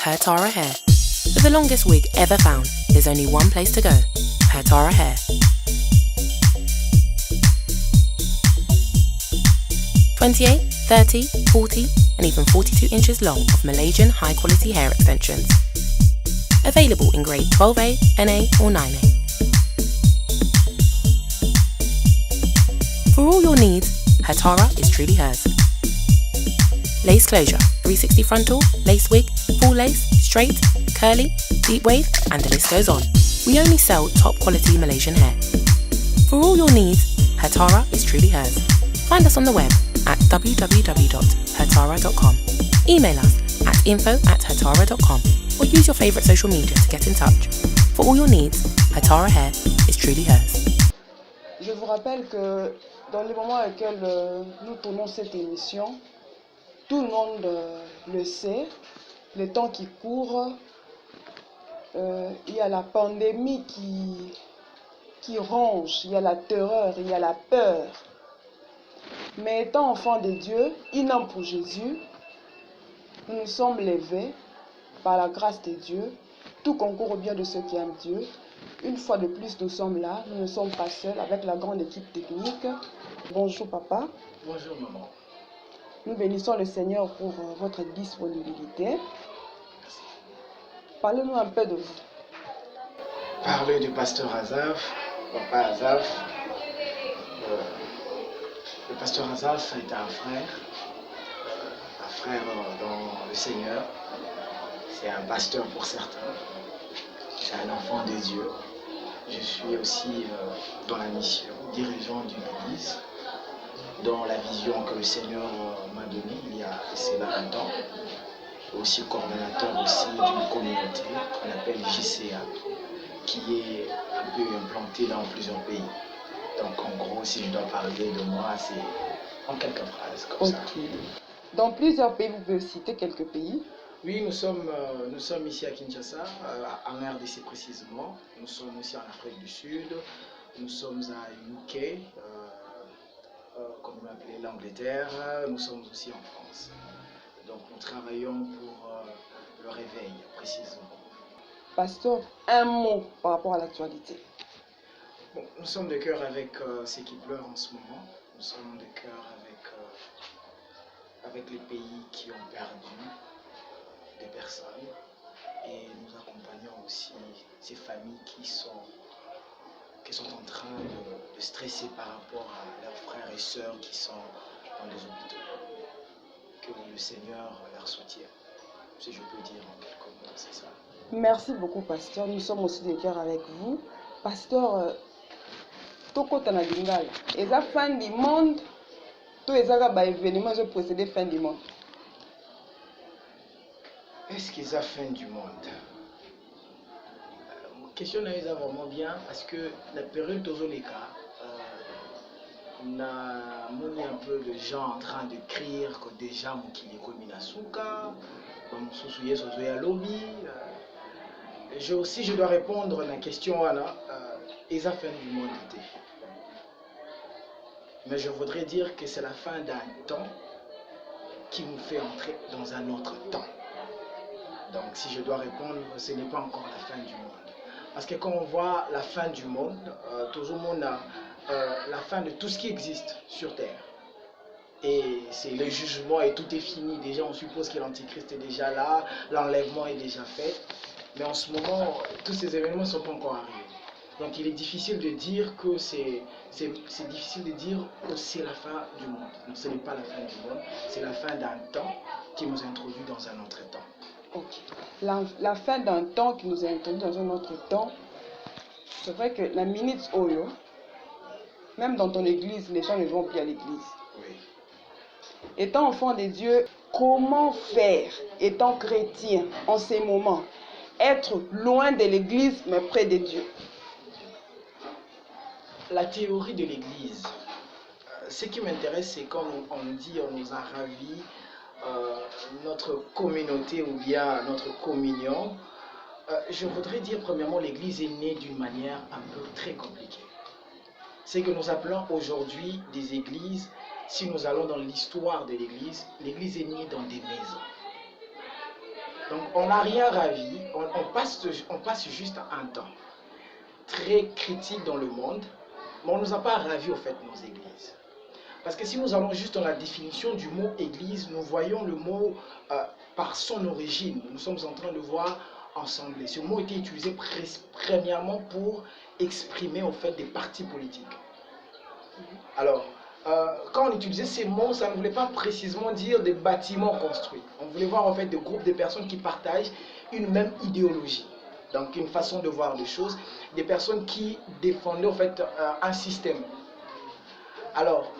Her Tara Hair. For the longest wig ever found, there's only one place to go. Her Tara Hair. 28, 30, 40 and even 42 inches long of Malaysian high quality hair extensions. Available in grade 12A, NA or 9A. For all your needs, Her Tara is truly hers. Lace closure, 360 frontal, lace wig, full lace, straight, curly, deep wave, and the list goes on. We only sell top quality Malaysian hair. For all your needs, Her Tara is truly hers. Find us on the web at www.hertara.com. Email us at info@hertara.com or use your favourite social media to get in touch. For all your needs, Her Tara Hair is truly hers. Je vous rappelle que dans les moments auxquels nous tournons cette émission, tout le monde le sait, le temps qui court, il y a la pandémie qui ronge, il y a la terreur, il y a la peur. Mais étant enfants de Dieu, inaptes pour Jésus, nous nous sommes levés par la grâce de Dieu. Tout concourt au bien de ceux qui aiment Dieu. Une fois de plus, nous sommes là. Nous ne sommes pas seuls avec la grande équipe technique. Bonjour papa. Bonjour maman. Nous bénissons le Seigneur pour votre disponibilité. Parlez-nous un peu de vous. Parler du pasteur Azaf, papa Azaf. Le pasteur Azaf est un frère dans le Seigneur. C'est un pasteur pour certains. C'est un enfant de Dieu. Je suis aussi dans la mission, dirigeant d'une église, dans la vision que le Seigneur m'a donnée il y a cela un temps. Aussi coordonnateur aussi d'une communauté qu'on appelle JCA, qui est un peu implantée dans plusieurs pays. Donc en gros, si je dois parler de moi, c'est en quelques phrases comme ça. Dans plusieurs pays, vous pouvez citer quelques pays? Oui, nous sommes ici à Kinshasa, en RDC précisément. Nous sommes aussi en Afrique du Sud. Nous sommes à UK, comme on l'appelait l'Angleterre. Nous sommes aussi en France. Donc nous travaillons pour le réveil précisément. Pasteur, un mot par rapport à l'actualité. Bon, nous sommes de cœur avec ceux qui pleurent en ce moment. Nous sommes de cœur avec les pays qui ont perdu des personnes. Et nous accompagnons aussi ces familles qui sont en train de stresser par rapport à leurs frères et sœurs qui sont dans les hôpitaux. Que le Seigneur leur soutienne, si je peux dire en quelques mots, c'est ça. Merci beaucoup, pasteur. Nous sommes aussi de cœur avec vous. Pasteur, Toko Tanagingala, est la fin du monde. Tous les événements ont précédé fin du monde. Est-ce qu'ils ont fin du monde? Question est vraiment bien parce que la période de les cas, on a un peu de gens en train de crier que déjà qui est comme Inasuka, comme Sousouye Sosoya Lobby. Si je dois répondre à la question, ils ont fin du monde. Mais je voudrais dire que c'est la fin d'un temps qui nous fait entrer dans un autre temps. Donc si je dois répondre, ce n'est pas encore la fin du monde. Parce que quand on voit la fin du monde, tout le monde a la fin de tout ce qui existe sur Terre. Et c'est le jugement et tout est fini. Déjà on suppose que l'Antichrist est déjà là, l'enlèvement est déjà fait. Mais en ce moment, tous ces événements ne sont pas encore arrivés. Donc il est difficile de dire que c'est la fin du monde. Non, ce n'est pas la fin du monde, c'est la fin d'un temps qui nous introduit dans un autre temps. Ok. La fin d'un temps qui nous a introduit dans un autre temps, c'est vrai que la minute Oyo, même dans ton église, les gens ne vont plus à l'église. Oui. Étant enfant de Dieu, comment faire, étant chrétien, en ces moments, être loin de l'église mais près de Dieu? La théorie de l'église, ce qui m'intéresse, c'est comme on dit, on nous a ravi notre communauté ou bien notre communion. Je voudrais dire premièrement, l'église est née d'une manière un peu très compliquée. C'est que nous appelons aujourd'hui des églises, si nous allons dans l'histoire de l'église est née dans des maisons. Donc on n'a rien ravi, on passe juste un temps très critique dans le monde, mais on ne nous a pas ravi au fait nos églises. Parce que si nous allons juste dans la définition du mot église, nous voyons le mot par son origine. Nous sommes en train de voir ensemble. Ce mot était utilisé premièrement pour exprimer en fait des partis politiques. Alors, quand on utilisait ces mots, ça ne voulait pas précisément dire des bâtiments construits. On voulait voir en fait des groupes de personnes qui partagent une même idéologie. Donc une façon de voir les choses, des personnes qui défendaient en fait un système. Alors,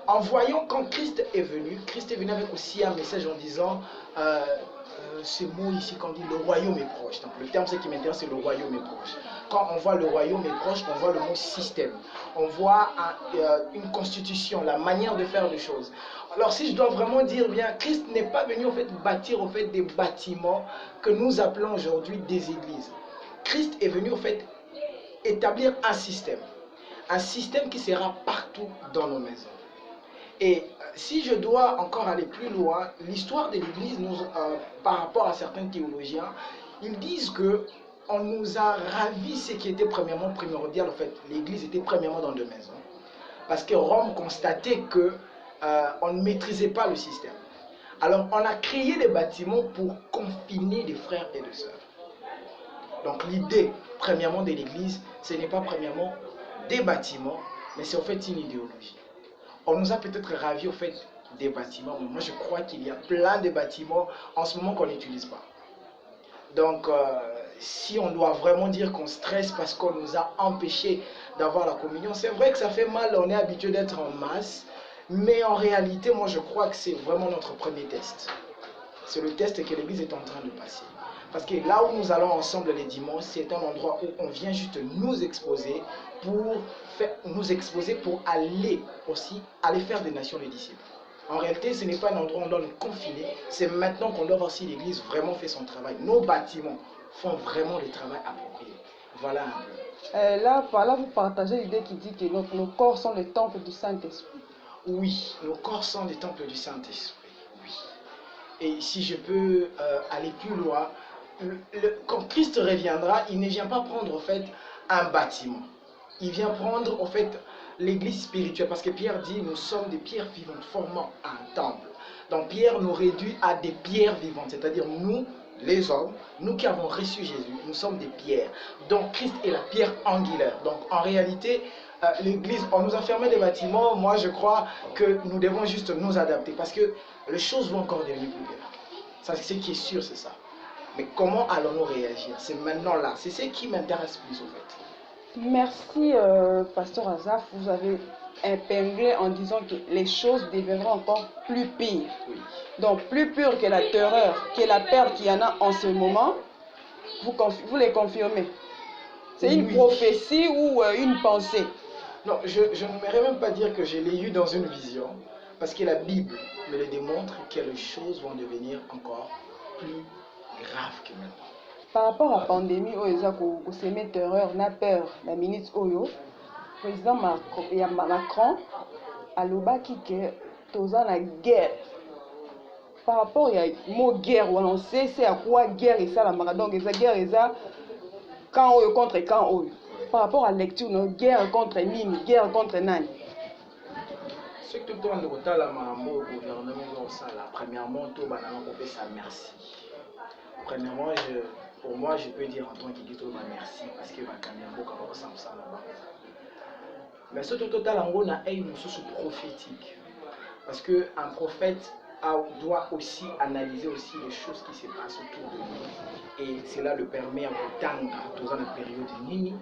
en voyant quand Christ est venu avec aussi un message en disant ce mot ici quand on dit le royaume est proche. Donc le terme ce qui m'intéresse c'est le royaume est proche. Quand on voit le royaume est proche, on voit le mot système. On voit une constitution, la manière de faire les choses. Alors si je dois vraiment dire bien, Christ n'est pas venu en fait bâtir en fait des bâtiments que nous appelons aujourd'hui des églises. Christ est venu en fait établir un système qui sera partout dans nos maisons. Et si je dois encore aller plus loin, l'histoire de l'Église, par rapport à certains théologiens, ils disent que on nous a ravi ce qui était premièrement primordial. En fait, l'Église était premièrement dans deux maisons. Parce que Rome constatait que on ne maîtrisait pas le système. Alors, on a créé des bâtiments pour confiner des frères et des sœurs. Donc, l'idée, premièrement, de l'Église, ce n'est pas premièrement des bâtiments, mais c'est en fait une idéologie. On nous a peut-être ravi au fait des bâtiments, mais moi je crois qu'il y a plein de bâtiments en ce moment qu'on n'utilise pas. Donc, si on doit vraiment dire qu'on stresse parce qu'on nous a empêchés d'avoir la communion, c'est vrai que ça fait mal, on est habitué d'être en masse, mais en réalité, moi je crois que c'est vraiment notre premier test. C'est le test que l'Église est en train de passer. Parce que là où nous allons ensemble les dimanches, c'est un endroit où on vient juste nous exposer pour aller aussi, aller faire des nations les disciples. En réalité, ce n'est pas un endroit où on doit nous confiner, c'est maintenant qu'on doit voir si l'Église vraiment fait son travail. Nos bâtiments font vraiment le travail approprié. Voilà un peu. Par là, vous partagez l'idée qui dit que nos corps sont les temples du Saint-Esprit. Oui, nos corps sont les temples du Saint-Esprit. Oui. Et si je peux aller plus loin, quand Christ reviendra, il ne vient pas prendre en fait un bâtiment. Il vient prendre en fait l'église spirituelle. Parce que Pierre dit, nous sommes des pierres vivantes formant un temple. Donc Pierre nous réduit à des pierres vivantes. C'est-à-dire nous, les hommes, nous qui avons reçu Jésus, nous sommes des pierres. Donc Christ est la pierre angulaire. Donc en réalité, l'église, on nous a fermé des bâtiments. Moi je crois que nous devons juste nous adapter. Parce que les choses vont encore devenir plus belles. Ça, c'est ce qui est sûr, c'est ça. Mais comment allons-nous réagir? C'est maintenant là. C'est ce qui m'intéresse plus en fait. Merci, Pasteur Azaf. Vous avez épinglé en disant que les choses deviendront encore plus pires. Oui. Donc, plus pire que la terreur, que la perte qu'il y en a en ce moment, vous les confirmez. C'est une prophétie ou une pensée? Non, je n'aimerais même pas dire que je l'ai eu dans une vision. Parce que la Bible me le démontre que les choses vont devenir encore plus grave que maintenant. Par rapport à la pandémie, où s'émet terreur, n'a peur, la minute Oyo, président Macron a l'obaki que toza la guerre. Par rapport à mot guerre, on sait c'est à quoi guerre et ça la mara. Donc la guerre et ça quand Oyo contre quand Oyo. Par rapport à la lecture, guerre contre Nini, guerre contre Nani. Ce que tout le monde a la maman au gouvernement, premièrement, tout le monde a ça merci. Premièrement, pour moi, je peux dire en tant qu'éditeur, merci parce que ça là-bas. Mais ce total en gros, a une source prophétique. Parce qu'un prophète doit aussi analyser aussi les choses qui se passent autour de lui. Et cela le permet à dans la période Nini,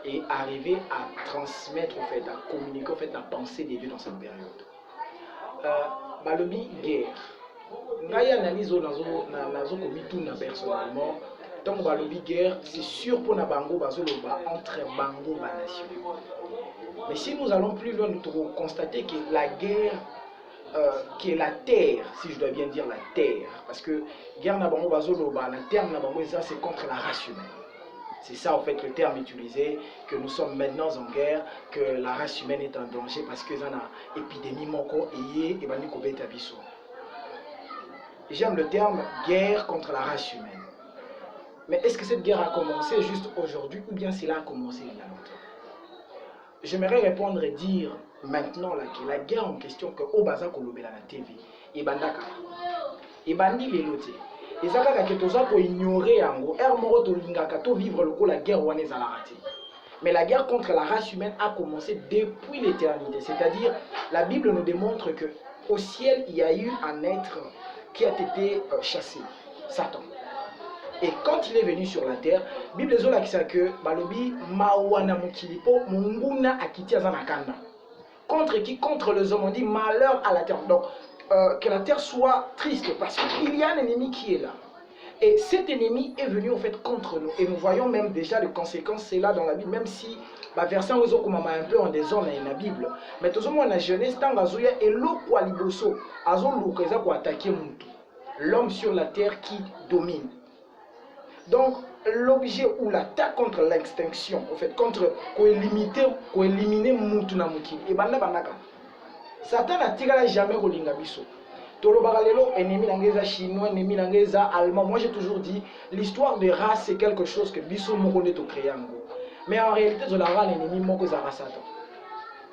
et arriver à transmettre, en fait, à communiquer en fait, la pensée de Dieu dans cette période. Balobi guerre. Naya analyse nazo komituna personnellement. Donc balobi guerre, c'est sûr pour na bango bazoloba entre bango ba nation. Mais si nous allons plus loin, nous devons constater que la guerre qui est la terre, si je dois bien dire la terre, parce que guerre na bango bazoloba, la terre na bango ça c'est contre la race humaine. C'est ça en fait le terme utilisé, que nous sommes maintenant en guerre, que la race humaine est en danger parce que ça a épidémie moko et bani kobeta biso. j'aime le terme guerre contre la race humaine. Mais est-ce que cette guerre a commencé juste aujourd'hui ou bien cela a commencé il y a longtemps? J'aimerais répondre et dire maintenant là, que la guerre en question que Obaza Kolobela la TV, et Bandaka, et Bandi Lelote, et Zakaka Ketoza pour ignorer Ango, Hermoro Lingaka, to vivre le coup la guerre ouanez à la raté. Mais la guerre contre la race humaine a commencé depuis l'éternité. C'est-à-dire, la Bible nous démontre que au ciel, il y a eu un être qui a été chassé, Satan. Et quand il est venu sur la terre, la Bible dit que Balobi Mawana Mukilipo Munguna Akiti Azanakanda. Contre qui? Contre les hommes. On dit malheur à la terre. Donc, que la terre soit triste parce qu'il y a un ennemi qui est là. Et cet ennemi est venu en fait contre nous. Et nous voyons même déjà les conséquences, c'est là dans la Bible, même si la version où on un peu en désordre dans la Bible. Mais tout le monde a jeunesse, tant que et l'eau pour liboso, pour attaquer l'homme sur la terre qui domine. Donc, l'objet ou l'attaque contre l'extinction, en fait, contre éliminer Moutouna Mouki. Et ben là, Satan n'a jamais rolinga biso. Tolobaralelo, ennemi langeza chinois, ennemi langeza allemand. Moi j'ai toujours dit, l'histoire de race c'est quelque chose que biso mokone to créango. Mais en réalité, je la l'ennemi moko zara Satan.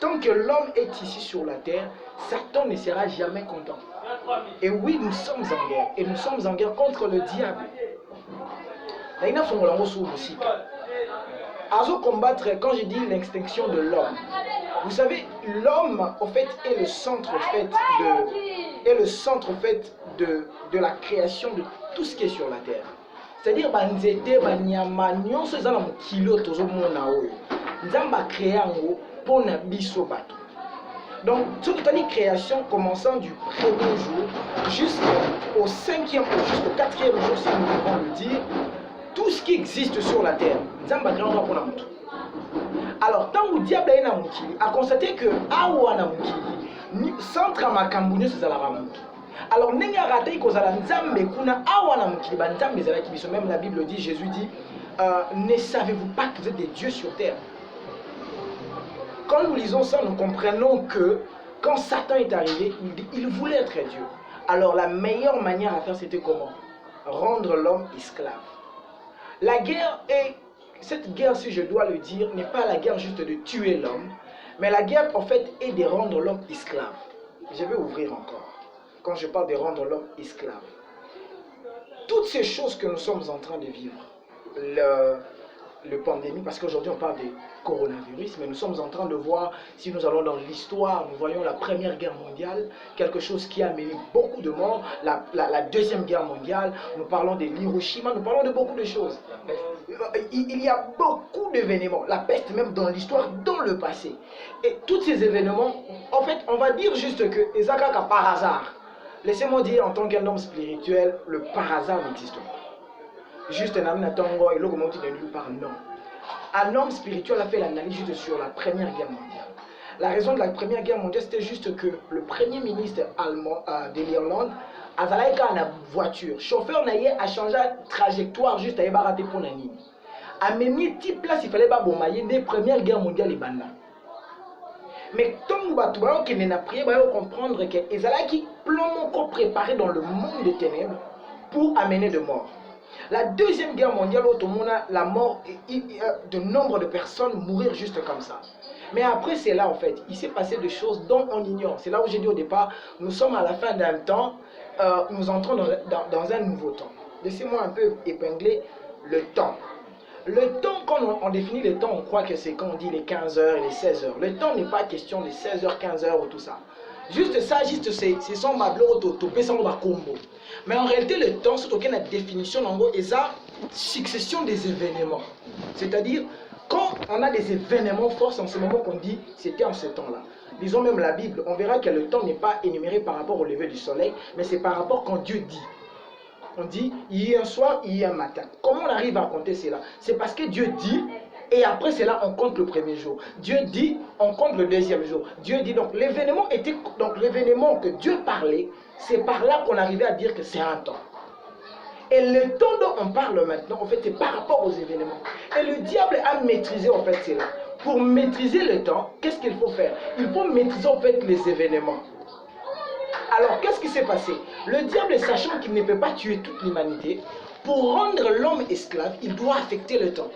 Tant que l'homme est ici sur la terre, Satan ne sera jamais content. Et oui, nous sommes en guerre. Et nous sommes en guerre contre le diable. Azo combattre, quand je dis l'extinction de l'homme, vous savez, l'homme en fait est le centre de la création de tout ce qui est sur la terre. C'est-à-dire banzete banyama nyonso ezala mokilo tozomona oyo. Nzamba créé yango pour na biso bato. Donc toute la création commençant du premier jour jusqu'au cinquième jour, jusqu'au quatrième jour, si nous devons le dire, tout ce qui existe sur la terre, Nzamba créé yango pour na moto. Alors, tant que le diable est dans Mukili, a constaté que Awa na Mukili, centre Makambunyo c'est la Ramuki. Alors, Nenga raté que la Nzambe kuna Awa na Mukili, Nzambe zala kibiso. Même la Bible dit, Jésus dit, ne savez-vous pas que vous êtes des dieux sur terre? Quand nous lisons ça, nous comprenons que quand Satan est arrivé, il voulait être Dieu. Alors, la meilleure manière à faire, c'était comment? Rendre l'homme esclave. La guerre est... Cette guerre, si je dois le dire, n'est pas la guerre juste de tuer l'homme, mais la guerre, en fait, est de rendre l'homme esclave. Je vais ouvrir encore, quand je parle de rendre l'homme esclave. Toutes ces choses que nous sommes en train de vivre, le pandémie, parce qu'aujourd'hui on parle de coronavirus, mais nous sommes en train de voir, si nous allons dans l'histoire, nous voyons la Première Guerre mondiale, quelque chose qui a amené beaucoup de morts, la Deuxième Guerre mondiale, nous parlons de l'Hiroshima, nous parlons de beaucoup de choses. Il y a beaucoup d'événements, la peste même dans l'histoire, dans le passé. Et tous ces événements, en fait, on va dire juste que, Ezakaka par hasard, laissez-moi dire en tant qu'un homme spirituel, le par hasard n'existe pas. Juste un homme n'attend et l'autre de nulle part, non. Un homme spirituel a fait l'analyse juste sur la Première Guerre mondiale. La raison de la Première Guerre mondiale, c'était juste que le premier ministre allemand de l'Irlande a une voiture. Chauffeur a changé la trajectoire juste à rater pour la ligne. À même type place, il fallait pas bombarder des Premières Guerres mondiales et banda. Mais tant que nous avons prié, nous allons comprendre que les Alaki plomb préparé dans le monde des ténèbres pour amener de mort. La Deuxième Guerre mondiale, la mort, de nombre de personnes mourir juste comme ça. Mais après, c'est là en fait, il s'est passé des choses dont on ignore. C'est là où j'ai dit au départ, nous sommes à la fin d'un temps, nous entrons dans un nouveau temps. Laissez-moi un peu épingler le temps. Le temps, quand on définit le temps, on croit que c'est quand on dit les 15 heures et les 16 heures. Le temps n'est pas question de 16 heures, 15 heures ou tout ça. Juste ça, c'est son mablo topé sans combo. Mais en réalité, le temps, c'est aucune définition en gros, et ça, succession des événements. C'est-à-dire, quand on a des événements forts, en ce moment qu'on dit, c'était en ce temps-là. Disons même la Bible, on verra que le temps n'est pas énuméré par rapport au lever du soleil, mais c'est par rapport quand Dieu dit. On dit, il y a un soir, il y a un matin. Comment on arrive à compter cela? C'est parce que Dieu dit, et après cela, on compte le premier jour. Dieu dit, on compte le deuxième jour. Dieu dit, donc l'événement était, donc l'événement que Dieu parlait, c'est par là qu'on arrivait à dire que c'est un temps. Et le temps dont on parle maintenant, en fait, c'est par rapport aux événements. Et le diable a maîtrisé, en fait, cela. Pour maîtriser le temps, qu'est-ce qu'il faut faire? Il faut maîtriser, en fait, les événements. Alors, qu'est-ce qui s'est passé? Le diable, sachant qu'il ne peut pas tuer toute l'humanité, pour rendre l'homme esclave, il doit affecter le temps.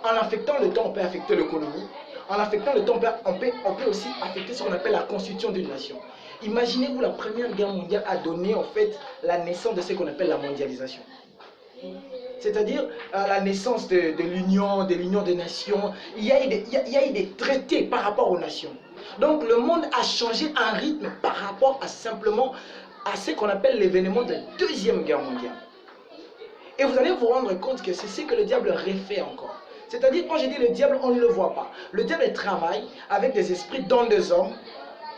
En affectant le temps, on peut affecter l'économie. En affectant le temps, on peut aussi affecter ce qu'on appelle la constitution d'une nation. Imaginez-vous, la Première Guerre mondiale a donné en fait la naissance de ce qu'on appelle la mondialisation. C'est-à-dire la naissance de l'union des nations. Il y a eu des traités par rapport aux nations. Donc le monde a changé un rythme par rapport à simplement à ce qu'on appelle l'événement de la Deuxième Guerre mondiale. Et vous allez vous rendre compte que c'est ce que le diable refait encore. C'est-à-dire, quand je dis le diable, on ne le voit pas. Le diable travaille avec des esprits dans des hommes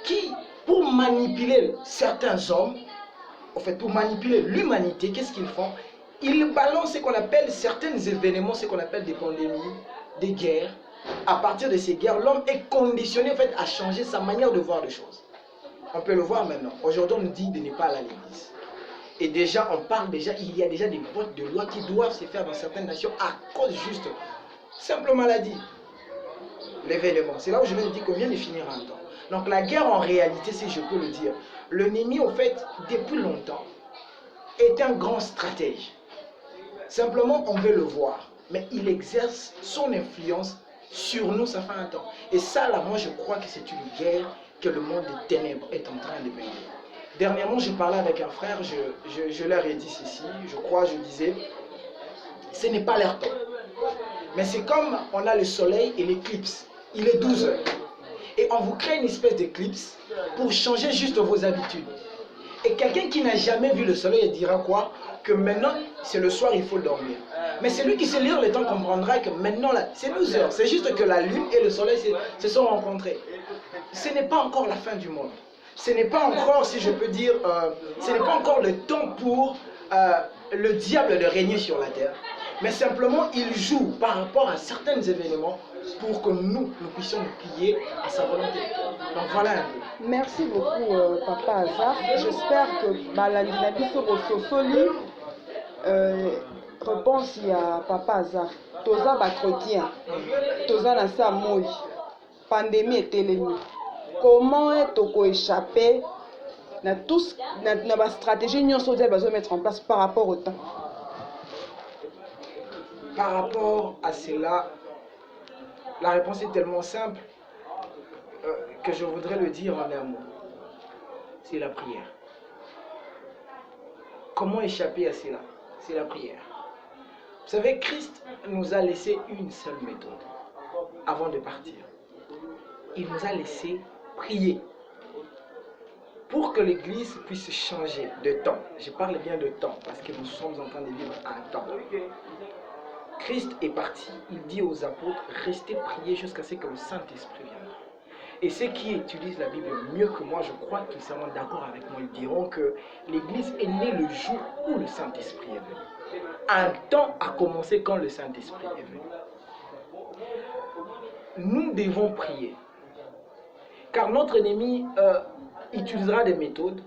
qui, pour manipuler certains hommes, en fait, pour manipuler l'humanité, qu'est-ce qu'ils font? Ils balancent ce qu'on appelle certains événements, ce qu'on appelle des pandémies, des guerres. À partir de ces guerres, l'homme est conditionné en fait, à changer sa manière de voir les choses. On peut le voir maintenant. Aujourd'hui, on nous dit de ne pas aller à l'église. Et déjà, on parle déjà, il y a déjà des votes de loi qui doivent se faire dans certaines nations à cause juste simple maladie. L'événement. C'est là où je viens de dire qu'on vient de finir un temps. Donc la guerre en réalité, si je peux le dire, l'ennemi en fait, depuis longtemps, est un grand stratège. Simplement, on veut le voir. Mais il exerce son influence sur nous, ça fait un temps. Et ça, là, moi, je crois que c'est une guerre que le monde des ténèbres est en train de mener. Dernièrement, je parlais avec un frère, je leur ai dit ceci, je crois, je disais, ce n'est pas leur temps. Mais c'est comme on a le soleil et l'éclipse. Il est 12 heures. Et on vous crée une espèce d'éclipse pour changer juste vos habitudes. Et quelqu'un qui n'a jamais vu le soleil dira quoi? Que maintenant, c'est le soir, il faut dormir. Mais celui qui sait lire le temps comprendra que maintenant, là, c'est 12 heures. C'est juste que la lune et le soleil se sont rencontrés. Ce n'est pas encore la fin du monde. Ce n'est pas encore, si je peux dire, ce n'est pas encore le temps pour le diable de régner sur la terre. Mais simplement, il joue par rapport à certains événements pour que nous puissions nous plier à sa volonté. Donc voilà un peu. Merci beaucoup, Papa Azar. J'espère que Balandina Biso Sosoli, réponse à Papa Azar. Toza Bakotien, Toza Nasa Moui, pandémie et télémie. Comment est-ce échapper à la stratégie que nous devons mettre en place par rapport au temps? Par rapport à cela, la réponse est tellement simple que je voudrais le dire en un mot. C'est la prière. Comment échapper à cela? C'est la prière. Vous savez, Christ nous a laissé une seule méthode avant de partir. Il nous a laissé prier pour que l'Église puisse changer de temps. Je parle bien de temps parce que nous sommes en train de vivre un temps. Christ est parti, il dit aux apôtres, restez priés jusqu'à ce que le Saint-Esprit vienne. Et ceux qui utilisent la Bible mieux que moi, je crois qu'ils seront d'accord avec moi. Ils diront que l'Église est née le jour où le Saint-Esprit est venu. Un temps a commencé quand le Saint-Esprit est venu. Nous devons prier. Car notre ennemi utilisera des méthodes.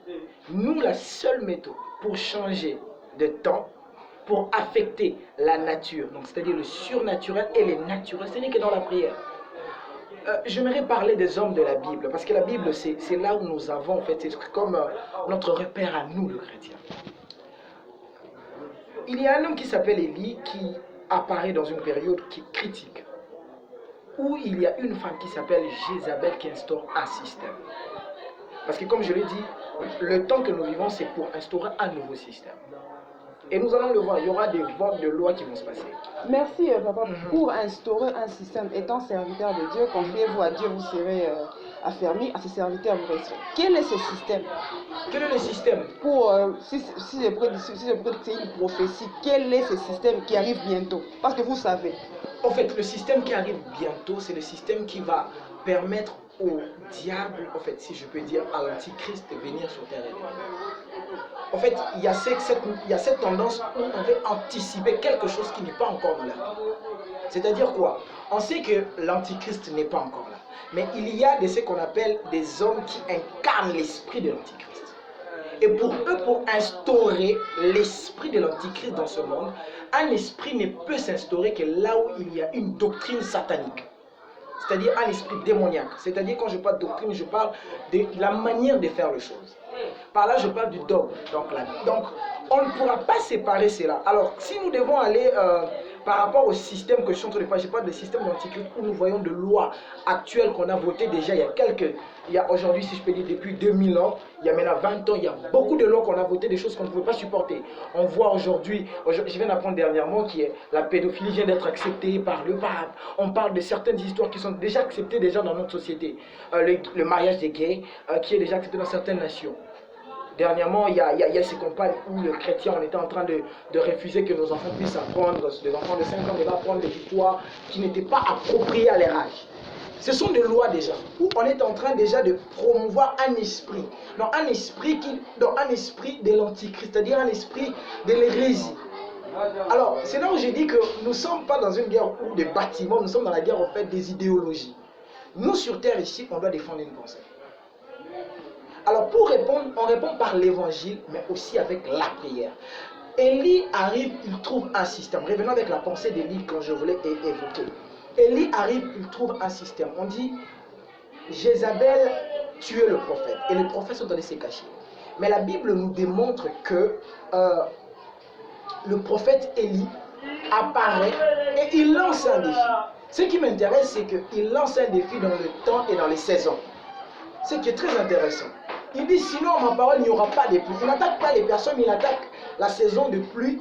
Nous, la seule méthode pour changer de temps, pour affecter la nature, donc c'est-à-dire le surnaturel et le naturel, ce n'est que dans la prière. J'aimerais parler des hommes de la Bible, parce que la Bible, c'est là où nous avons, en fait, c'est comme notre repère à nous, le chrétien. Il y a un homme qui s'appelle Élie, qui apparaît dans une période qui est critique, où il y a une femme qui s'appelle Jézabel qui instaure un système. Parce que comme je l'ai dit, le temps que nous vivons, c'est pour instaurer un nouveau système. Et nous allons le voir, il y aura des votes de loi qui vont se passer. Merci, Papa. Pour instaurer un système, étant serviteur de Dieu, confiez-vous à Dieu, vous serez affermi, à ses serviteurs, vous resterez. Quel est ce système? Quel est le système? Pour, si je peux dire que c'est une prophétie, quel est ce système qui arrive bientôt? Parce que vous savez. En fait, le système qui arrive bientôt, c'est le système qui va permettre au diable, en fait, si je peux dire, à l'antichrist de venir sur terre. En fait, il y a cette tendance où on veut anticiper quelque chose qui n'est pas encore là. C'est-à-dire quoi? On sait que l'antichrist n'est pas encore là. Mais il y a ce qu'on appelle des hommes qui incarnent l'esprit de l'antichrist. Et pour eux, pour instaurer l'esprit de l'antichrist dans ce monde, un esprit ne peut s'instaurer que là où il y a une doctrine satanique. c'est-à-dire un esprit démoniaque. C'est-à-dire quand je parle de doctrine, je parle de la manière de faire les choses. Par là, je parle du dogme. Donc, on ne pourra pas séparer cela. Alors, si nous devons aller par rapport au système que je suis en train de parler, je parle des systèmes d'anticriste où nous voyons de lois actuelles qu'on a votées déjà il y a aujourd'hui, si je peux dire, depuis 2000 ans, il y a maintenant 20 ans, il y a beaucoup de lois qu'on a votées, des choses qu'on ne pouvait pas supporter. On voit aujourd'hui, je viens d'apprendre dernièrement que la pédophilie vient d'être acceptée par le pape. On parle de certaines histoires qui sont déjà acceptées déjà dans notre société. Le mariage des gays, qui est déjà accepté dans certaines nations. Dernièrement, il y a ces campagnes où les chrétiens, on était en train de refuser que nos enfants puissent apprendre, les enfants de 5 ans devaient apprendre des histoires qui n'étaient pas appropriées à leur âge. Ce sont des lois déjà, où on est en train déjà de promouvoir un esprit. Donc un esprit de l'antichrist, c'est-à-dire un esprit de l'hérésie. Alors, c'est là où j'ai dit que nous ne sommes pas dans une guerre des bâtiments, nous sommes dans la guerre en fait des idéologies. Nous sur terre ici, on doit défendre une pensée. Alors pour répondre, on répond par l'évangile, mais aussi avec la prière. Élie arrive, il trouve un système. Revenons avec la pensée d'Élie quand je voulais évoquer. Élie arrive, il trouve un système. On dit, Jézabel tuait le prophète. Et les prophètes sont allés se cacher. Mais la Bible nous démontre que le prophète Élie apparaît et il lance un défi. Ce qui m'intéresse, c'est qu'il lance un défi dans le temps et dans les saisons. Ce qui est très intéressant. Il dit, sinon ma parole, il n'y aura pas de pluie. Il n'attaque pas les personnes, il attaque la saison de pluie.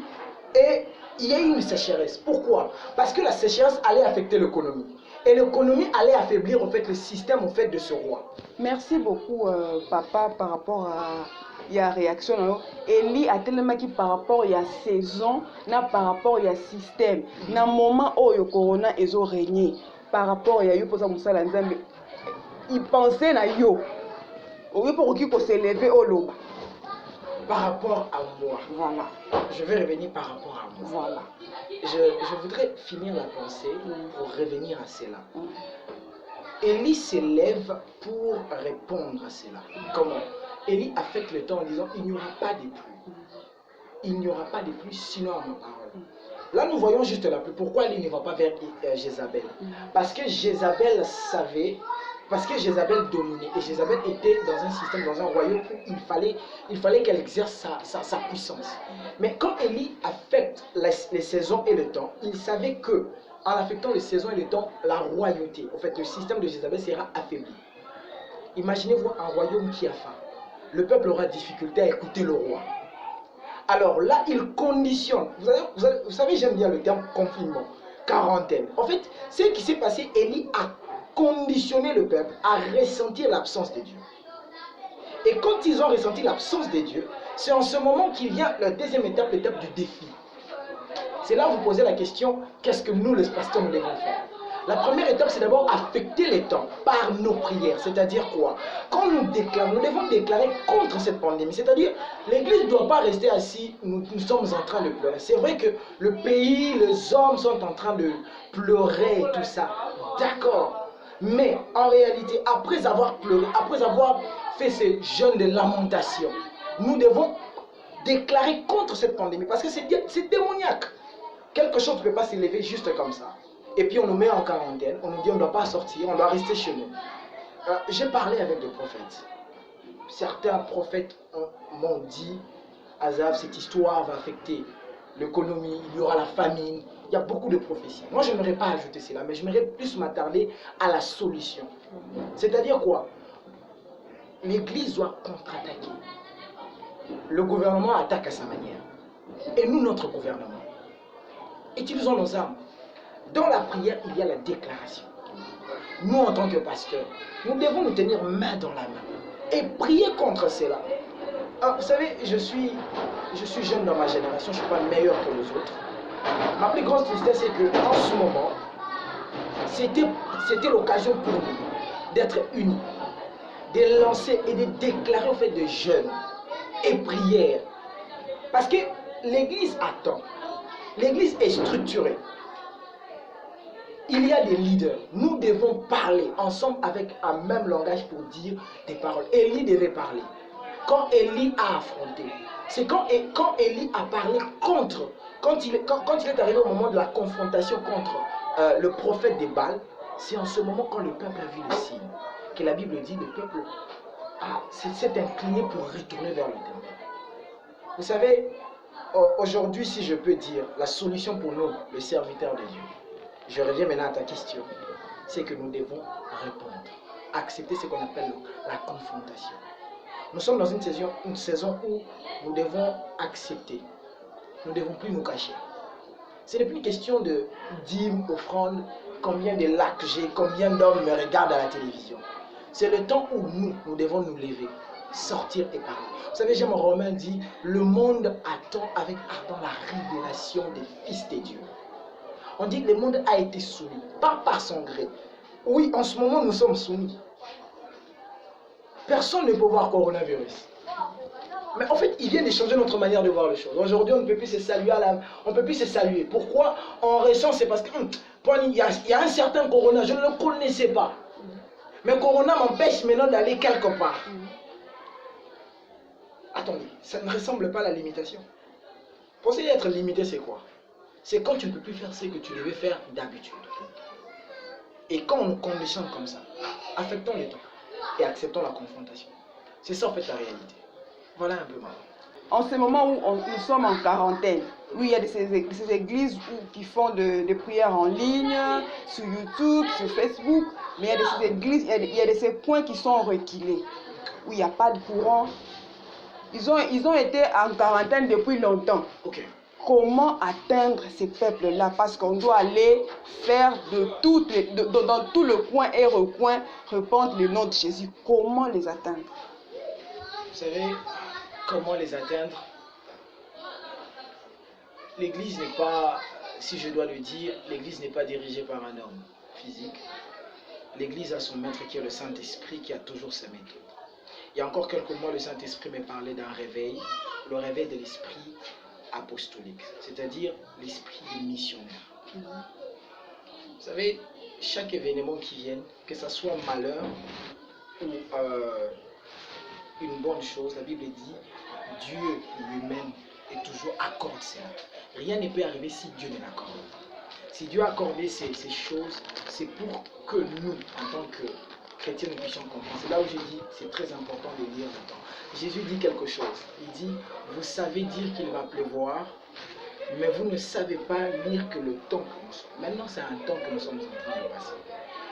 Et il y a eu une sécheresse. Pourquoi? Parce que la sécheresse allait affecter l'économie. Et l'économie allait affaiblir en fait, le système en fait, de ce roi. Merci beaucoup, papa, par rapport à la réaction. Élie a tellement qui par rapport à la saison, par rapport à la système. Dans le moment où le corona est régné, par rapport à yo pour ça, il pensait à yo. Pour qu'il se lever au lot. Par rapport à moi, Voilà. Je vais revenir par rapport à moi. Voilà. Je voudrais finir la pensée pour revenir à cela. Élie s'élève pour répondre à cela. Comment? Élie affecte le temps en disant, il n'y aura pas de pluie. Il n'y aura pas de pluie sinon à ma parole. Là, nous voyons juste la pluie. Pourquoi Élie ne va pas vers Jézabel? Parce que Jézabel savait, parce que Jézabel dominait. Et Jézabel était dans un système, dans un royaume où il fallait qu'elle exerce sa puissance. Mais quand Élie affecte les saisons et le temps, il savait que en affectant les saisons et le temps, la royauté, en fait, le système de Jézabel sera affaibli. Imaginez-vous un royaume qui a faim. Le peuple aura difficulté à écouter le roi. Alors là, il conditionne. Vous savez, j'aime bien le terme confinement, quarantaine. En fait, ce qui s'est passé, Élie a conditionné le peuple à ressentir l'absence de Dieu. Et quand ils ont ressenti l'absence de Dieu, c'est en ce moment qu'il vient la deuxième étape, l'étape du défi. C'est là où vous posez la question, qu'est-ce que nous, les pasteurs, nous devons faire? La première étape, c'est d'abord affecter les temps par nos prières. C'est-à-dire quoi? Quand nous déclarons, nous devons déclarer contre cette pandémie. C'est-à-dire, l'Église ne doit pas rester assise, nous sommes en train de pleurer. C'est vrai que le pays, les hommes sont en train de pleurer et tout ça. D'accord. Mais en réalité, après avoir pleuré, après avoir fait ce jeûne de lamentation, nous devons déclarer contre cette pandémie. Parce que c'est démoniaque. Quelque chose ne peut pas s'élever juste comme ça. Et puis on nous met en quarantaine, on nous dit on ne doit pas sortir, on doit rester chez nous. J'ai parlé avec des prophètes. Certains prophètes m'ont dit, Azaf, cette histoire va affecter l'économie, il y aura la famine. Il y a beaucoup de prophéties. Moi, je n'aimerais pas ajouter cela, mais j'aimerais plus m'attarder à la solution. C'est-à-dire quoi? L'Église doit contre-attaquer. Le gouvernement attaque à sa manière. Et nous, notre gouvernement, utilisons nos armes. Dans la prière, il y a la déclaration. Nous, en tant que pasteurs, nous devons nous tenir main dans la main et prier contre cela. Vous savez, je suis jeune dans ma génération, je ne suis pas meilleur que les autres. Ma plus grande tristesse, c'est qu'en ce moment, c'était l'occasion pour nous d'être unis, de lancer et de déclarer au fait de jeûne et prière. Parce que l'Église attend. L'Église est structurée. Il y a des leaders. Nous devons parler ensemble avec un même langage pour dire des paroles. Élie devait parler. Quand Élie a affronté, c'est quand Élie a parlé contre, quand il est arrivé au moment de la confrontation contre le prophète des Baals, C'est en ce moment quand le peuple a vu le signe, que la Bible dit le peuple s'est incliné pour retourner vers l'Éternel. Vous savez, aujourd'hui, si je peux dire, la solution pour nous, les serviteurs de Dieu, je reviens maintenant à ta question, c'est que nous devons répondre, accepter ce qu'on appelle la confrontation. Nous sommes dans une saison où nous devons accepter, nous ne devons plus nous cacher. Ce n'est plus une question de dîmes, offrandes, combien de likes j'ai, combien d'hommes me regardent à la télévision. C'est le temps où nous devons nous lever, sortir et parler. Vous savez, Jean Romain dit, le monde attend avec ardent la révélation des fils de Dieu. On dit que le monde a été soumis, pas par son gré. Oui, en ce moment, nous sommes soumis. Personne ne peut voir le coronavirus. Mais en fait, il vient de changer notre manière de voir les choses. Aujourd'hui, on ne peut plus se saluer on ne peut plus se saluer. Pourquoi? En ressent, c'est parce que il y a un certain corona, je ne le connaissais pas. Mais corona m'empêche maintenant d'aller quelque part. Attendez, ça ne ressemble pas à la limitation. Penser être limité, c'est quoi? C'est quand tu ne peux plus faire ce que tu devais faire d'habitude. Et quand on conditionne comme ça, affectons les temps et acceptons la confrontation. C'est ça en fait la réalité. Voilà un peu mal. En ce moment où nous sommes en quarantaine, oui, il y a ces églises qui font des prières en ligne, sur YouTube, sur Facebook, mais il y a ces églises, il y a ces points qui sont reculés, où il n'y a pas de courant. Ils ont été en quarantaine depuis longtemps. Okay. Comment atteindre ces peuples-là? Parce qu'on doit aller faire dans tout le coin et recoin, répandre le nom de Jésus. Comment les atteindre? Vous savez, comment les atteindre? L'église n'est pas, si je dois le dire, l'église n'est pas dirigée par un homme physique. L'église a son maître qui est le Saint-Esprit qui a toujours sa méthode. Il y a encore quelques mois, le Saint-Esprit me parlait d'un réveil, le réveil de l'esprit apostolique, c'est-à-dire l'esprit des missionnaires. Vous savez, chaque événement qui vient, que ce soit malheur ou une bonne chose, la Bible dit, Dieu lui-même est toujours accorde cela. Rien ne peut arriver si Dieu ne l'accorde pas. Si Dieu a accordé ces choses, c'est pour que nous, en tant que chrétiens, nous puissions comprendre. C'est là où j'ai dit, c'est très important de lire le temps. Jésus dit quelque chose. Il dit, vous savez dire qu'il va pleuvoir, mais vous ne savez pas lire que le temps que nous sommes. Maintenant, c'est un temps que nous sommes en train de passer.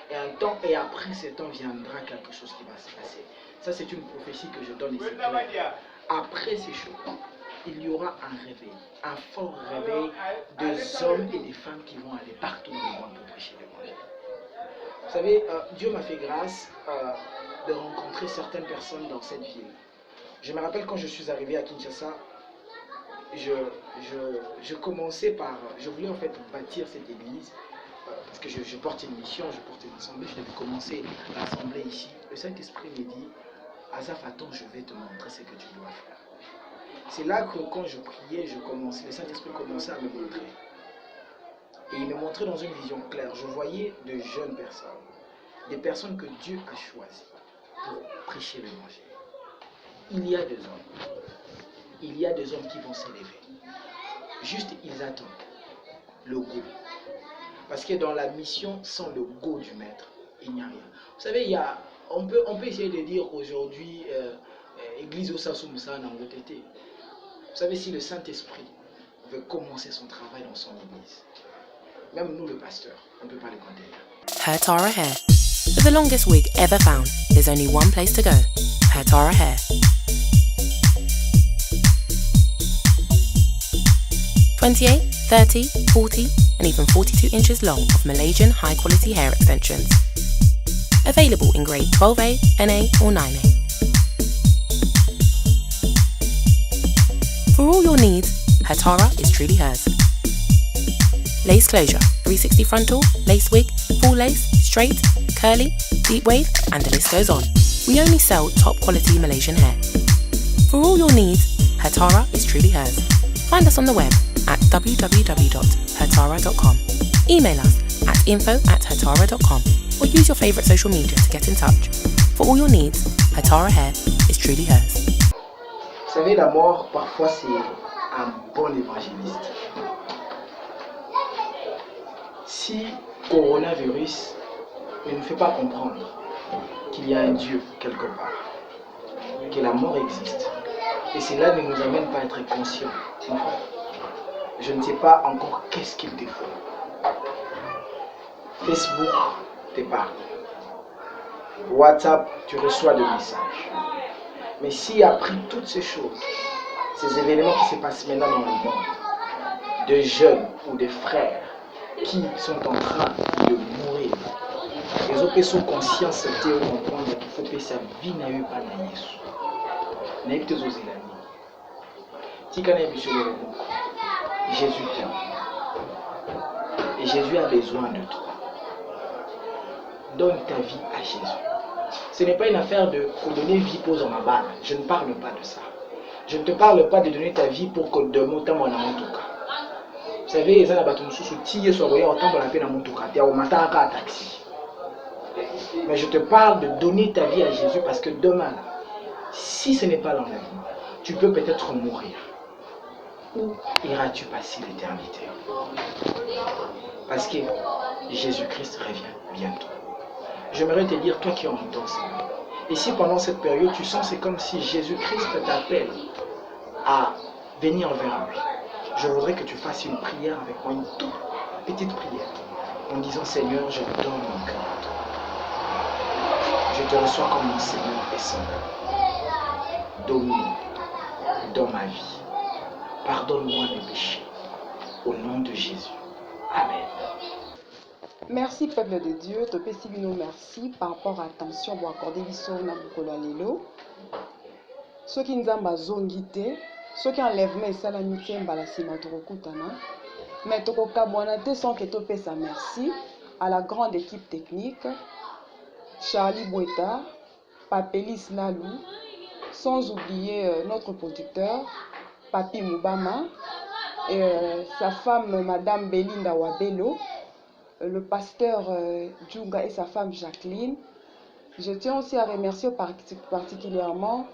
Et un temps, et après ce temps viendra quelque chose qui va se passer. Ça, c'est une prophétie que je donne ici. Après ces choses, il y aura un réveil, un fort réveil des hommes et des femmes qui vont aller partout dans le monde pour prêcher l'évangile. Vous savez, Dieu m'a fait grâce de rencontrer certaines personnes dans cette ville. Je me rappelle quand je suis arrivé à Kinshasa, je commençais par... Je voulais en fait bâtir cette église, parce que je porte une mission, je porte une assemblée, je devais commencer l'assemblée ici. Le Saint-Esprit me dit, Azaf, attends, je vais te montrer ce que tu dois faire. C'est là que quand je priais, le Saint-Esprit commençait à me montrer. Et il me montrait dans une vision claire. Je voyais de jeunes personnes, des personnes que Dieu a choisies pour prêcher l'évangile. Il y a des hommes. Il y a des hommes qui vont s'élever. Juste, ils attendent le goût. Parce que dans la mission, sans le goût du maître, il n'y a rien. Vous savez, on peut essayer de dire aujourd'hui, Église au Sassou-Moussa en Angleterre. Vous savez, si le Saint-Esprit veut commencer son travail dans son église, même nous, le pasteur, on ne peut pas le contenir. Hair Tara Hair. With the longest wig ever found, there's only one place to go. Hair Tara Hair. 28, 30, 40, and even 42 inches long of Malaysian high-quality hair extensions. Available in grade 12A, NA, or 9A. For all your needs, Hair Tara is truly hers. Lace closure, 360 frontal, lace wig, full lace, straight, curly, deep wave, and the list goes on. We only sell top quality Malaysian hair. For all your needs, Hair Tara is truly hers. Find us on the web at www.hairtara.com. Email us at info@hairtara.com or use your favourite social media to get in touch. For all your needs, Hair Tara Hair is truly hers. Vous savez, la mort, parfois, c'est un bon évangéliste. Si coronavirus ne nous fait pas comprendre qu'il y a un Dieu quelque part, que la mort existe. Et cela ne nous amène pas à être conscients. Mon frère, je ne sais pas encore qu'est-ce qu'il te faut. Facebook te parle. WhatsApp, tu reçois des messages. Mais si après toutes ces choses, ces événements qui se passent maintenant dans le monde, de jeunes ou de frères qui sont en train de mourir, les autres sont conscients de comprendre qu'il faut que sa vie n'a eu pas de Jésus. N'a eu pas de Jésus. Jésus t'aime. Et Jésus a besoin de toi. Donne ta vie à Jésus. Ce n'est pas une affaire de donner vie pour ma balle. Je ne parle pas de ça. Je ne te parle pas de donner ta vie pour que de monter mon amour. Vous savez, les gens qui sont taxi. Mais je te parle de donner ta vie à Jésus parce que demain, si ce n'est pas l'enlèvement, tu peux peut-être mourir. Où iras-tu passer l'éternité? Parce que Jésus-Christ revient bientôt. J'aimerais te dire, toi qui entends ça, et si pendant cette période tu sens c'est comme si Jésus-Christ t'appelle à venir vers lui, je voudrais que tu fasses une prière avec moi, une toute petite prière, en disant Seigneur, je donne mon cœur à toi. Je te reçois comme mon Seigneur et Sauveur. Domine dans ma vie. Pardonne-moi mes péchés. Au nom de Jésus. Amen. Merci peuple de Dieu, topesi bino merci par rapport à attention pour accorder biso na bukolo lelo. Soki nzamba azongi te, soki enlèvement esalami te mbala nsima tokokutana, mais tokokabwana te sans que topesa merci à la grande équipe technique, Charlie Boueta, Papelis Lalou, sans oublier notre producteur, Papi Moubama, et sa femme Madame Belinda Wabelo, le pasteur Djunga et sa femme Jacqueline. Je tiens aussi à remercier particulièrement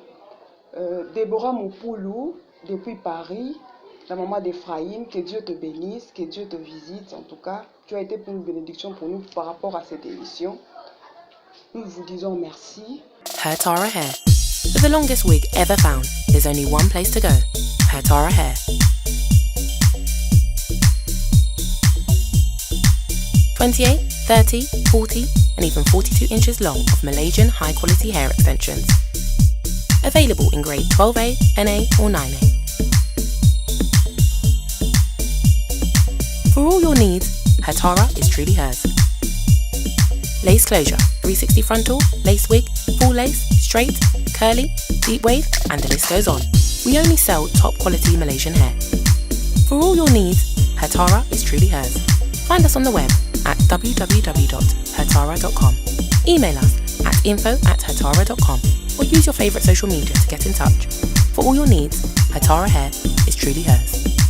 Déborah Moupoulou depuis Paris, la maman d'Ephraïm. Que Dieu te bénisse, que Dieu te visite. En tout cas, tu as été pour une bénédiction pour nous par rapport à cette émission. Nous vous disons merci. Her Tara Hair. For the longest wig ever found, there's only one place to go. Her Tara Hair. 28, 30, 40 and even 42 inches long of Malaysian high quality hair extensions. Available in grade 12A, NA or 9A. For all your needs, Her Tara is truly hers. Lace closure, 360 frontal, lace wig, full lace, straight, curly, deep wave and the list goes on. We only sell top quality Malaysian hair. For all your needs, Her Tara is truly hers. Find us on the web at www.hertara.com. Email us at info@hertara.com or use your favourite social media to get in touch. For all your needs, Her Tara Hair is truly hers.